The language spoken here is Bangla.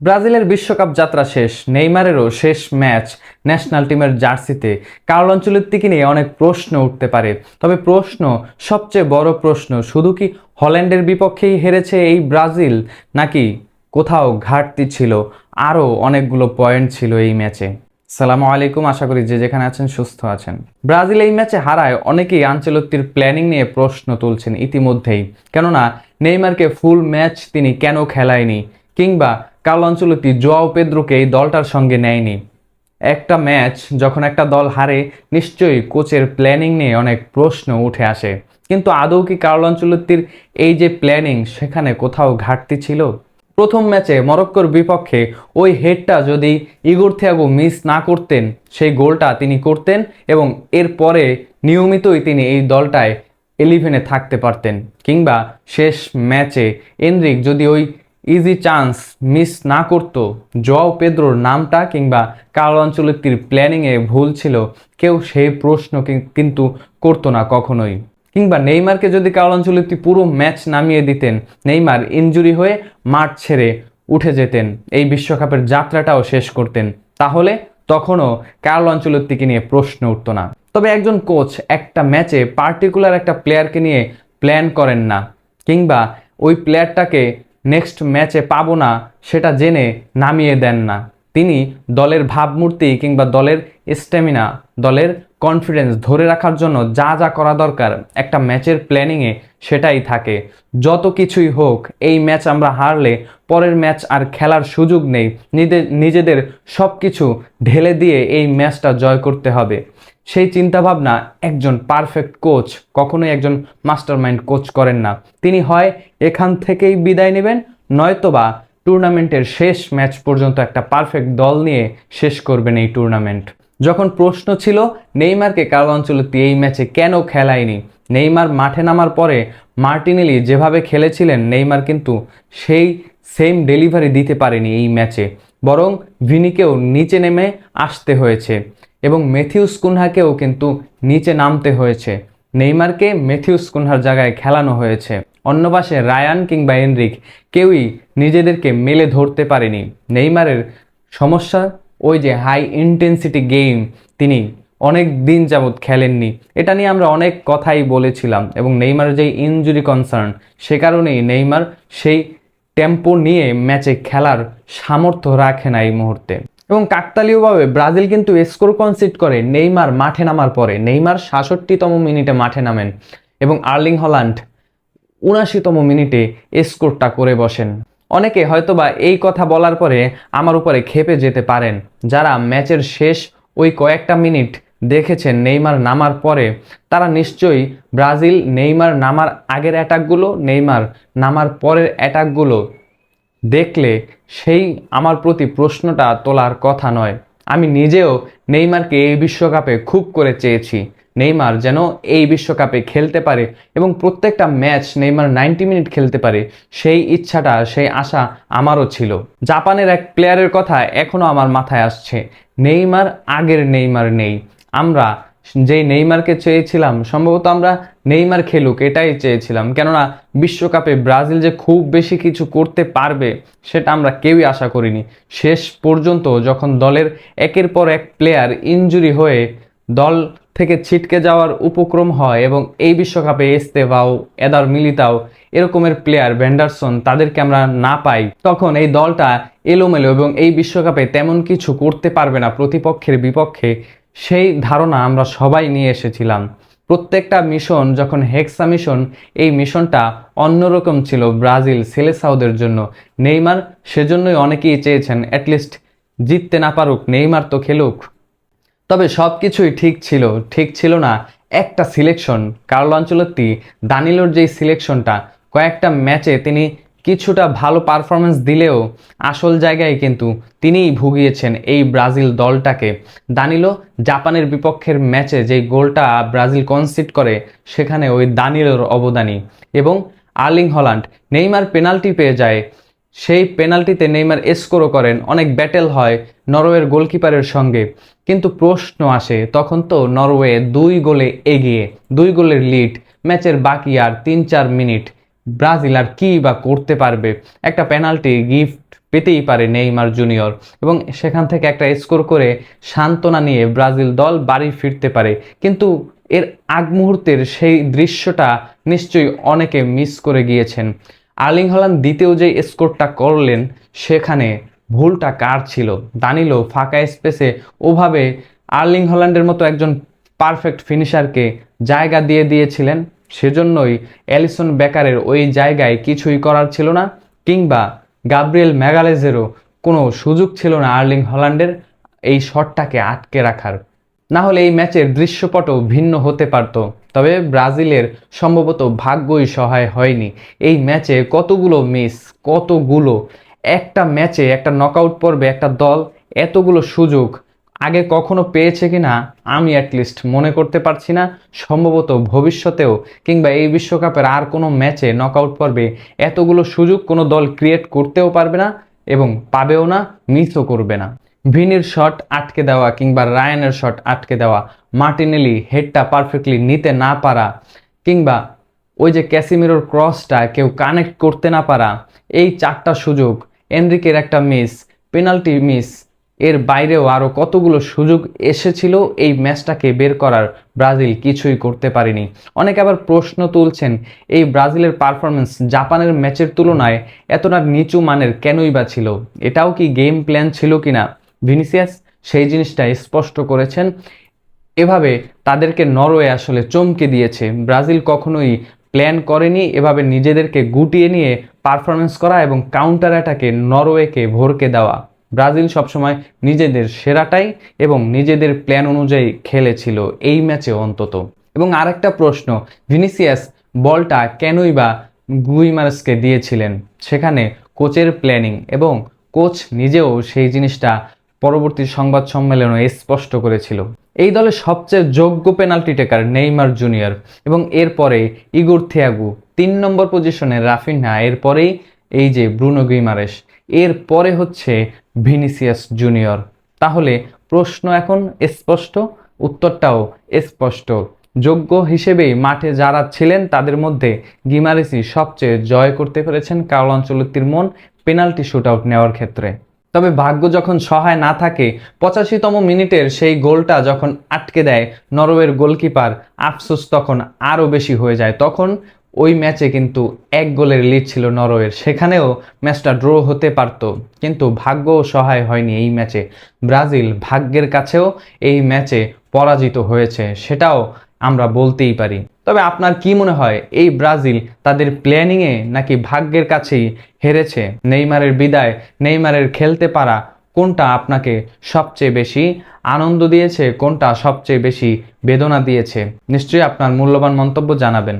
ব্রাজিলের বিশ্বকাপ যাত্রা শেষ, নেইমারেরও শেষ ম্যাচ ন্যাশনাল টিমের জার্সিতে। কার্লো আনচেলত্তিকে নিয়ে অনেক প্রশ্ন উঠতে পারে, তবে সবচেয়ে বড় প্রশ্ন শুধু কি হল্যান্ডের বিপক্ষেই হেরেছে এই ব্রাজিল, নাকি কোথাও ঘাটতি ছিল, আরও অনেকগুলো পয়েন্ট ছিল এই ম্যাচে। সালামু আলাইকুম, আশা করি যে যেখানে আছেন সুস্থ আছেন। ব্রাজিল এই ম্যাচে হারায় অনেকেই আনচেলত্তির প্ল্যানিং নিয়ে প্রশ্ন তুলছেন ইতিমধ্যেই, কেননা নেইমারকে ফুল ম্যাচ তিনি কেন খেলায়নি, কিংবা কার্লো আনচেলত্তি জোয়াও পেদ্রোকে এই দলটার সঙ্গে নেয়নি। একটা ম্যাচ যখন একটা দল হারে, নিশ্চয়ই কোচের প্ল্যানিং নিয়ে অনেক প্রশ্ন উঠে আসে। কিন্তু আদৌ কি কার্লো আনচেলত্তির এই যে প্ল্যানিং, সেখানে কোথাও ঘাটতি ছিল? প্রথম ম্যাচে মরক্কোর বিপক্ষে ওই হেডটা যদি ইগোর থিয়াগো মিস না করতেন, সেই গোলটা তিনি করতেন এবং এরপরে নিয়মিতই তিনি এই দলটায় 11-এ থাকতে পারতেন। কিংবা শেষ ম্যাচে এনরিক যদি ওই ইজি চান্স মিস না করতো, জোয়াও পেদ্রোর নামটা কিংবা কার্লো আনচেলত্তির প্ল্যানিংয়ে ভুল ছিল, কেউ সেই প্রশ্ন কিন্তু করতো না কখনোই। কিংবা নেইমারকে যদি কার্লো আনচেলত্তি পুরো ম্যাচ নামিয়ে দিতেন, নেইমার ইনজুরি হয়ে মাঠ ছেড়ে উঠে যেতেন, এই বিশ্বকাপের যাত্রাটাও শেষ করতেন, তাহলে তখনও কার্লো আনচেলত্তিকে নিয়ে প্রশ্ন উঠতো না। তবে একজন কোচ একটা ম্যাচে পার্টিকুলার একটা প্লেয়ারকে নিয়ে প্ল্যান করেন না, কিংবা ওই প্লেয়ারটাকে নেক্সট ম্যাচে পাবো না সেটা জেনে নামিয়ে দেন না। তিনি দলের ভাবমূর্তি কিংবা দলের স্ট্যামিনা, দলের কনফিডেন্স ধরে রাখার জন্য যা যা করা দরকার একটা ম্যাচের প্ল্যানিংয়ে, সেটাই থাকে। যত কিছুই হোক, এই ম্যাচ আমরা হারলে পরের ম্যাচ আর খেলার সুযোগ নেই, নিজেদের সব কিছু ঢেলে দিয়ে এই ম্যাচটা জয় করতে হবে। সেই চিন্তাভাবনা একজন পারফেক্ট কোচ কখনোই একজন মাস্টারমাইন্ড কোচ করেন না। তিনি হয় এখান থেকেই বিদায় নেবেন, নয়তোবা টুর্নামেন্টের শেষ ম্যাচ পর্যন্ত একটা পারফেক্ট দল নিয়ে শেষ করবেন এই টুর্নামেন্ট। যখন প্রশ্ন ছিল নেইমারকে কার্লো আনচেলত্তি এই ম্যাচে কেন খেলায়নি, নেইমার মাঠে নামার পরে মার্টিনেলি যেভাবে খেলেছিলেন, নেইমার কিন্তু সেই সেম ডেলিভারি দিতে পারেনি এই ম্যাচে, বরং ভিনিকেও নিচে নেমে আসতে হয়েছে এবং ম্যাথিউস কুনহাকেও কিন্তু নিচে নামতে হয়েছে। নেইমারকে ম্যাথিউস কুনহার জায়গায় খেলানো হয়েছে। অন্য পাশে রায়ান কিংবা এনরিক কেউই নিজেদেরকে মেলে ধরতে পারেনি। নেইমারের সমস্যা ওই যে হাই ইন্টেন্সিটি গেম তিনি অনেক দিন যাবৎ খেলেননি, এটা নিয়ে আমরা অনেক কথাই বলেছিলাম, এবং নেইমারের যে ইনজুরি কনসার্ন, সে কারণেই নেইমার সেই টেম্পো নিয়ে ম্যাচে খেলার সামর্থ্য রাখে না এই মুহূর্তে। এবং কাকতালীয়ভাবে ব্রাজিল কিন্তু স্কোর কনসিড করে নেইমার মাঠে নামার পরে। নেইমার 66তম মিনিটে মাঠে নামেন এবং আর্লিং হল্যান্ড 79তম মিনিটে স্কোরটা করে বসেন। অনেকে হয়তোবা এই কথা বলার পরে আমার উপরে ক্ষেপে যেতে পারেন, যারা ম্যাচের শেষ ওই কয়েকটা মিনিট দেখেছেন নেইমার নামার পরে, তারা নিশ্চয়ই ব্রাজিল নেইমার নামার আগের অ্যাটাকগুলো, নেইমার নামার পরের অ্যাটাকগুলো দেখলে সেই আমার প্রতি প্রশ্নটা তোলার কথা নয়। আমি নিজেও নেইমারকে এই বিশ্বকাপে খুব করে চেয়েছি, নেইমার যেন এই বিশ্বকাপে খেলতে পারে এবং প্রত্যেকটা ম্যাচ নেইমার 90 মিনিট খেলতে পারে, সেই ইচ্ছাটা, সেই আশা আমারও ছিল। জাপানের এক প্লেয়ারের কথা এখনও আমার মাথায় আসছে, নেইমার আগের নেইমার নেই। আমরা যেই নেইমারকে চেয়েছিলাম, সম্ভবত আমরা নেইমার খেলুক এটাই চেয়েছিলাম, কেননা বিশ্বকাপে ব্রাজিল যে খুব বেশি কিছু করতে পারবে সেটা আমরা কেউই আশা করিনি। শেষ পর্যন্ত যখন দলের একের পর এক প্লেয়ার ইনজুরি হয়ে দল থেকে ছিটকে যাওয়ার উপক্রম হয় এবং এই বিশ্বকাপে এস্তেভাও, এদার মিলিতাও এরকমের প্লেয়ার, ভেন্ডারসন, তাদেরকে আমরা না পাই, তখন এই দলটা এলোমেলো এবং এই বিশ্বকাপে তেমন কিছু করতে পারবে না প্রতিপক্ষের বিপক্ষে, সেই ধারণা আমরা সবাই নিয়ে এসেছিলাম। প্রত্যেকটা মিশন যখন হেক্সা মিশন, এই মিশনটা অন্যরকম ছিল ব্রাজিল সেলেসাওদের জন্য। নেইমার সেজন্যই অনেকেই চেয়েছেন অ্যাটলিস্ট জিততে না পারুক, নেইমার তো খেলুক। তবে সব কিছুই ঠিক ছিল না একটা সিলেকশন। কার্লো আনচেলত্তি দানিলোর যেই সিলেকশনটা, কয়েকটা ম্যাচে তিনি কিছুটা ভালো পারফরমেন্স দিলেও আসল জায়গায় কিন্তু তিনিই ভুগিয়েছেন এই ব্রাজিল দলটাকে। দানিলো জাপানের বিপক্ষের ম্যাচে যেই গোলটা ব্রাজিল কনসিড করে, সেখানে ওই দানিলোর অবদানই। এবং আর্লিং হল্যান্ড, নেইমার পেনাল্টি পেয়ে যায়, সেই পেনাল্টিতে নেইমার স্কোরও করেন, অনেক ব্যাটেল হয় নরওয়ের গোলকিপারের সঙ্গে, কিন্তু প্রশ্ন আসে তখন তো নরওয়ে 2 গোলে এগিয়ে, 2 গোলের লিড, ম্যাচের বাকি আর 3-4 মিনিট। ব্রাজিল আর কি বা করতে পারবে? একটা পেনাল্টি গিফট পেতেই পারে নেইমার জুনিয়র, এবং সেখান থেকে একটা স্কোর করে সান্ত্বনা নিয়ে ব্রাজিল দল বাড়ি ফিরতে পারে। কিন্তু এর আগ মুহূর্তের সেই দৃশ্যটা নিশ্চয়ই অনেকে মিস করে গিয়েছেন। আর্লিং হল্যান্ড দ্বিতীয় যে স্কোরটা করলেন, সেখানে ভুলটা কার ছিল? দানিলো ফাঁকা স্পেসে ওভাবে আর্লিং হল্যান্ডের মতো একজন পারফেক্ট ফিনিশারকে জায়গা দিয়ে দিয়েছিলেন, সেজন্যই অ্যালিসন বেকারের ওই জায়গায় কিছুই করার ছিল না, কিংবা গাব্রিয়েল ম্যাগালেজেরও কোনো সুযোগ ছিল না আর্লিং হল্যান্ডের এই শটটাকে আটকে রাখার। না হলে এই ম্যাচের দৃশ্যপটও ভিন্ন হতে পারত। তবে ব্রাজিলের সম্ভবত ভাগ্যই সহায় হয়নি। এই ম্যাচে কতগুলো মিস, কতগুলো, একটা ম্যাচে একটা নকআউট পর্বে একটা দল এতগুলো সুযোগ আগে কখনো পেয়েছে কিনা আমি অ্যাটলিস্ট মনে করতে পারছি না। সম্ভবত ভবিষ্যতেও কিংবা এই বিশ্বকাপের আর কোনো ম্যাচে নকআউট পর্বে এতগুলো সুযোগ কোনো দল ক্রিয়েট করতেও পারবে না এবং পাবেও না, মিসও করবে না। ভিনির শট আটকে দেওয়া কিংবা রায়ানের শট আটকে দেওয়া, মার্টিনেলি হেডটা পারফেক্টলি নিতে না পারা, কিংবা ওই যে ক্যাসিমিরোর ক্রসটা কেউ কানেক্ট করতে না পারা, এই চারটা সুযোগ, এনরিকের একটা মিস, পেনাল্টি মিস, এর বাইরেও আরও কতগুলো সুযোগ এসেছিল এই ম্যাচটাকে বের করার, ব্রাজিল কিছুই করতে পারেনি। অনেকে আবার প্রশ্ন তুলছেন, এই ব্রাজিলের পারফরমেন্স জাপানের ম্যাচের তুলনায় এতটা নিচু মানের কেনই বা ছিল? এটাও কি গেম প্ল্যান ছিল কিনা? ভিনিসিয়াস সেই জিনিসটা স্পষ্ট করেছেন। এভাবে তাদেরকে নরওয়ে আসলে চমকে দিয়েছে। ব্রাজিল কখনোই প্ল্যান করেনি এভাবে নিজেদেরকে গুটিয়ে নিয়ে পারফরমেন্স করা এবং কাউন্টার অ্যাটাকে নরওয়েকে ভরকে দেওয়া। ব্রাজিল সবসময় নিজেদের সেরাটাই এবং নিজেদের প্ল্যান অনুযায়ী খেলেছিল এই ম্যাচে অন্তত। এবং আরেকটা প্রশ্ন, ভিনিসিয়াস বলটা কেনই বা গুইমারেসকে দিয়েছিলেন? সেখানে কোচের প্ল্যানিং, এবং কোচ নিজেও সেই জিনিসটা পরবর্তী সংবাদ সম্মেলনে স্পষ্ট করেছিল। এই দলের সবচেয়ে যোগ্য পেনাল্টি টেকার নেইমার জুনিয়র, এবং এরপরে ইগোর থিয়াগু, 3 নম্বর পজিশনে রাফিনহা, এরপরেই এই যে ব্রুনো গুইমারেস, এরপরে হচ্ছে ভিনিসিয়াস জুনিয়র। তাহলে প্রশ্ন এখন স্পষ্ট, উত্তরটাও স্পষ্ট। যোগ্য হিসেবেই মাঠে যারা ছিলেন তাদের মধ্যে গিমারেসই সবচেয়ে জয় করতে পেরেছেন কার্লো আনচেলত্তির মন পেনাল্টি শুটআউট নেওয়ার ক্ষেত্রে। তবে ভাগ্য যখন সহায় না থাকে, 85তম মিনিটের সেই গোলটা যখন আটকে দেয় নরওয়ের গোলকিপার, আফসোস তখন আরও বেশি হয়ে যায়। তখন ওই ম্যাচে কিন্তু 1 গোলের লিড ছিল নরওয়ের, সেখানেও ম্যাচটা ড্র হতে পারত, কিন্তু ভাগ্যও সহায় হয়নি এই ম্যাচে। ব্রাজিল ভাগ্যের কাছেও এই ম্যাচে পরাজিত হয়েছে, সেটাও আমরা বলতেই পারি। তবে আপনার কি মনে হয়, এই ব্রাজিল তাদের প্ল্যানিংয়ে নাকি ভাগ্যের কাছেই হেরেছে? নেইমারের বিদায়, নেইমারের খেলতে পারা, কোনটা আপনাকে সবচেয়ে বেশি আনন্দ দিয়েছে, কোনটা সবচেয়ে বেশি বেদনা দিয়েছে? নিশ্চয়ই আপনার মূল্যবান মন্তব্য জানাবেন।